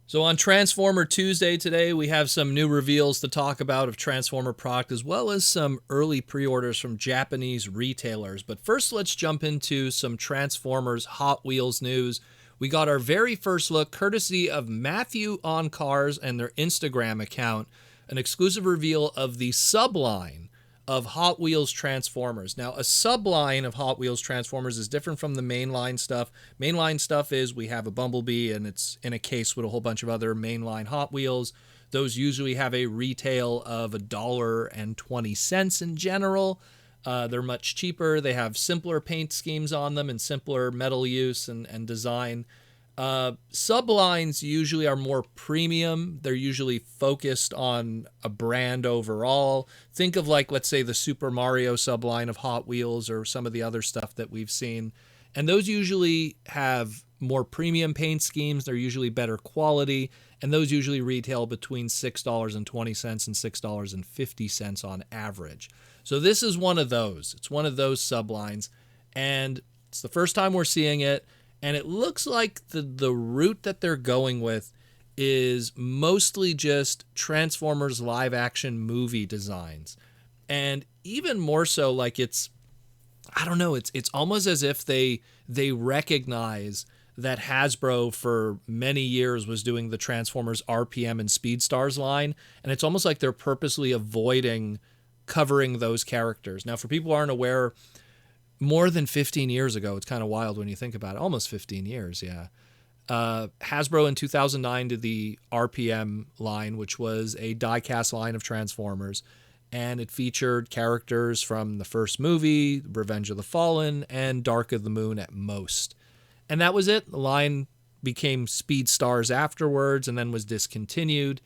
So on Transformer Tuesday today, we have some new reveals to talk about of Transformer product, as well as some early pre-orders from Japanese retailers. But first, let's jump into some Transformers Hot Wheels news. We got our very first look, courtesy of Matthew on Cars and their Instagram account, an exclusive reveal of the subline of Hot Wheels Transformers. Now, a subline of Hot Wheels Transformers is different from the mainline stuff. Mainline stuff is we have a Bumblebee and it's in a case with a whole bunch of other mainline Hot Wheels. Those usually have a retail of $1.20 in general. They're much cheaper. They have simpler paint schemes on them and simpler metal use and design. Sublines usually are more premium. They're usually focused on a brand overall. Think of like, let's say, the Super Mario subline of Hot Wheels or some of the other stuff that we've seen. And those usually have more premium paint schemes. They're usually better quality. And those usually retail between $6.20 and $6.50 on average. So this is one of those. It's one of those sublines. And it's the first time we're seeing it. And it looks like the route that they're going with is mostly just Transformers live action movie designs. And even more so, like it's almost as if they recognize that Hasbro for many years was doing the Transformers RPM and Speedstars line. And it's almost like they're purposely avoiding covering those characters. Now, for people who aren't aware, more than 15 years ago, it's kind of wild when you think about it, almost 15 years, yeah. Hasbro in 2009 did the RPM line, which was a die-cast line of Transformers, and it featured characters from the first movie, Revenge of the Fallen, and Dark of the Moon at most. And that was it. The line became Speedstars afterwards and then was discontinued.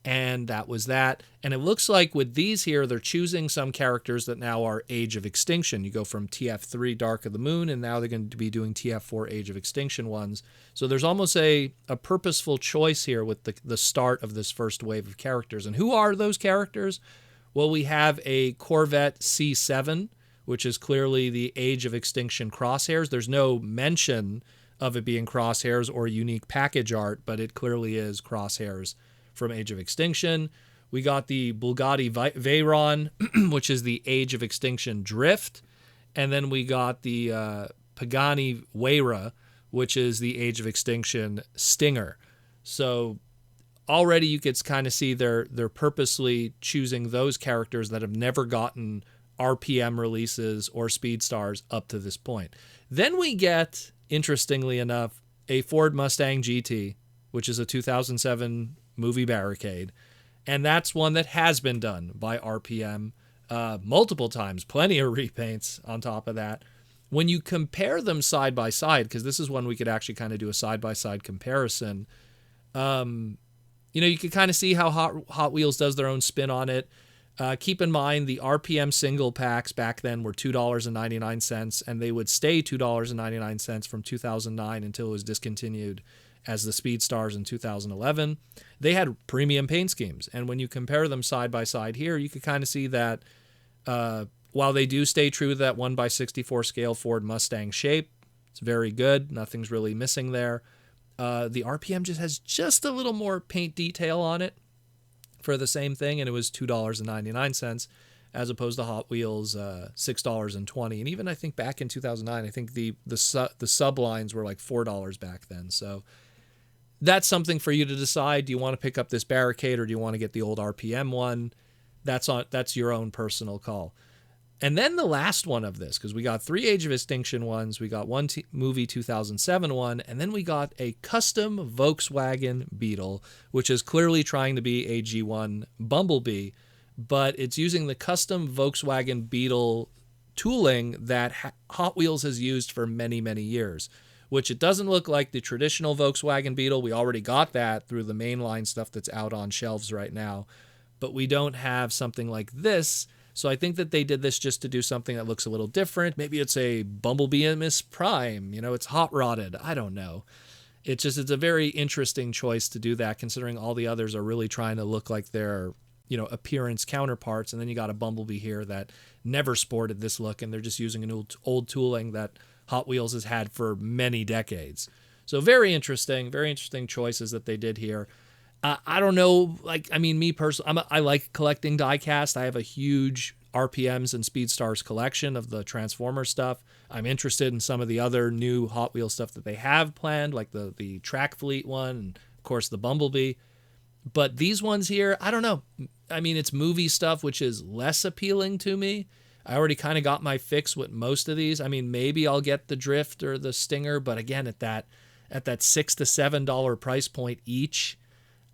And that was that. And it looks like with these here, they're choosing some characters that now are Age of Extinction. You go from TF3 Dark of the Moon, and now they're going to be doing TF4 Age of Extinction ones. So there's almost a purposeful choice here with the start of this first wave of characters. And who are those characters? Well, we have a Corvette C7, which is clearly the Age of Extinction Crosshairs. There's no mention of it being Crosshairs or unique package art, but it clearly is Crosshairs from Age of Extinction. We got the Bugatti Veyron, which is the Age of Extinction Drift. And then we got the Pagani Huayra, which is the Age of Extinction Stinger. So already you could kind of see they're purposely choosing those characters that have never gotten RPM releases or Speedstars up to this point. Then we get, interestingly enough, a Ford Mustang GT, which is a 2007 movie Barricade, and that's one that has been done by RPM multiple times, plenty of repaints on top of that. When you compare them side by side, because this is one we could actually kind of do a side by side comparison, you can kind of see how Hot Wheels does their own spin on it. Keep in mind the RPM single packs back then were $2.99, and they would stay $2.99 from 2009 until it was discontinued as the Speedstars in 2011. They had premium paint schemes, and when you compare them side by side here, you could kind of see that while they do stay true to that 1/64 scale Ford Mustang shape, it's very good. Nothing's really missing there. The RPM just has just a little more paint detail on it for the same thing, and it was $2.99 as opposed to Hot Wheels $6.20. And even I think back in 2009, I think the sublines were like $4 back then. So that's something for you to decide. Do you want to pick up this Barricade or do you want to get the old RPM one? That's your own personal call. And then the last one of this, because we got 3 Age of Extinction ones, we got one movie 2007 one, and then we got a custom Volkswagen Beetle, which is clearly trying to be a G1 Bumblebee, but it's using the custom Volkswagen Beetle tooling that Hot Wheels has used for many, many years, which it doesn't look like the traditional Volkswagen Beetle. We already got that through the mainline stuff that's out on shelves right now, but we don't have something like this. So I think that they did this just to do something that looks a little different. Maybe it's a Bumblebee Miss Prime, it's hot rodded. I don't know. It's a very interesting choice to do that, considering all the others are really trying to look like their, appearance counterparts. And then you got a Bumblebee here that never sported this look, and they're just using an old tooling that Hot Wheels has had for many decades. So very interesting choices that they did here. I don't know, me personally, I like collecting diecast. I have a huge RPMs and Speedstars collection of the Transformer stuff. I'm interested in some of the other new Hot Wheels stuff that they have planned, like the Track Fleet one, and of course the Bumblebee. But these ones here, I don't know. It's movie stuff, which is less appealing to me. I already kind of got my fix with most of these. Maybe I'll get the Drift or the Stinger, but again, at that $6 to $7 price point each,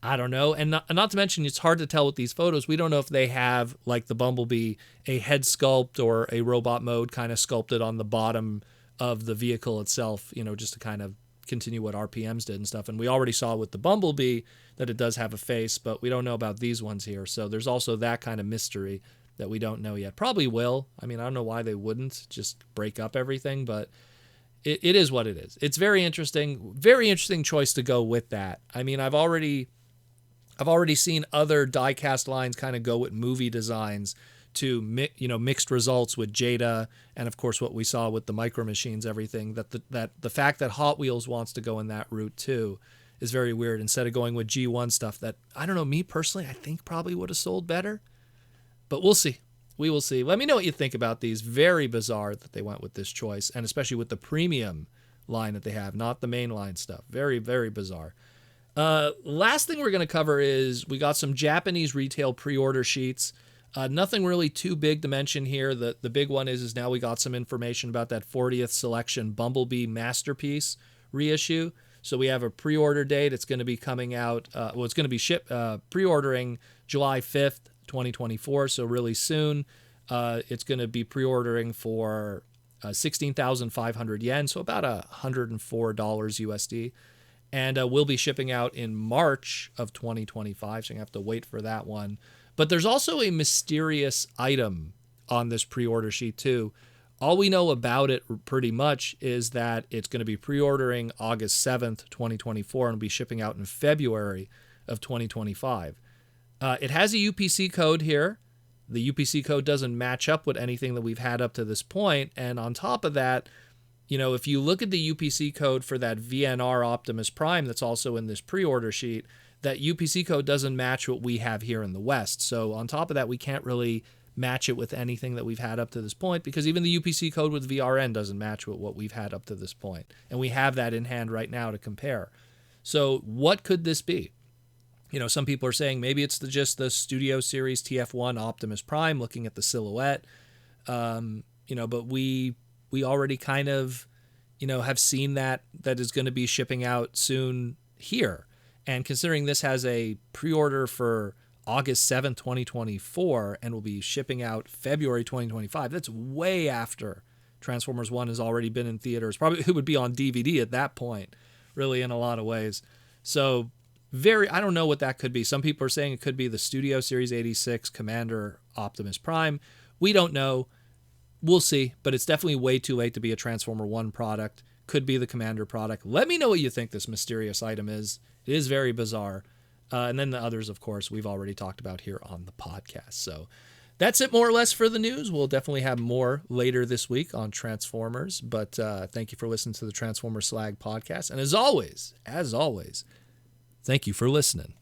I don't know. And not to mention, it's hard to tell with these photos. We don't know if they have, like the Bumblebee, a head sculpt or a robot mode kind of sculpted on the bottom of the vehicle itself, just to kind of continue what RPMs did and stuff. And we already saw with the Bumblebee that it does have a face, but we don't know about these ones here. So there's also that kind of mystery that we don't know yet. Probably will. I don't know why they wouldn't just break up everything, but it is what it is. It's very interesting choice to go with that. I've already seen other diecast lines kind of go with movie designs to mixed results with Jada, and of course what we saw with the Micro Machines, everything. That the fact that Hot Wheels wants to go in that route too is very weird. Instead of going with G1 stuff that, I don't know, me personally, I think probably would have sold better. But we'll see. We will see. Let me know what you think about these. Very bizarre that they went with this choice, and especially with the premium line that they have, not the mainline stuff. Very, very bizarre. Last thing we're going to cover is we got some Japanese retail pre-order sheets. Nothing really too big to mention here. The big one is now we got some information about that 40th selection Bumblebee Masterpiece reissue. So we have a pre-order date. It's going to be coming out. It's going to be pre-ordering July 5th, 2024. So really soon. It's going to be pre-ordering for 16,500 yen. So about $104 USD. And we'll be shipping out in March of 2025, so you have to wait for that one. But there's also a mysterious item on this pre-order sheet too. All we know about it pretty much is that it's going to be pre-ordering August 7th, 2024, and will be shipping out in February of 2025. It has a UPC code here. The UPC code doesn't match up with anything that we've had up to this point. And on top of that, if you look at the UPC code for that VNR Optimus Prime that's also in this pre-order sheet, that UPC code doesn't match what we have here in the West. So on top of that, we can't really match it with anything that we've had up to this point, because even the UPC code with VRN doesn't match with what we've had up to this point. And we have that in hand right now to compare. So what could this be? Some people are saying maybe it's just the Studio Series TF1 Optimus Prime, looking at the silhouette. But we already kind of, have seen that is going to be shipping out soon here. And considering this has a pre-order for August 7th, 2024, and will be shipping out February 2025, that's way after Transformers 1 has already been in theaters. Probably it would be on DVD at that point, really, in a lot of ways. So I don't know what that could be. Some people are saying it could be the Studio Series 86 Commander Optimus Prime. We don't know. We'll see, but it's definitely way too late to be a Transformer 1 product. Could be the Commander product. Let me know what you think this mysterious item is. It is very bizarre. And then the others, of course, we've already talked about here on the podcast. So that's it more or less for the news. We'll definitely have more later this week on Transformers. But thank you for listening to the Transformer Slag podcast. And as always, thank you for listening.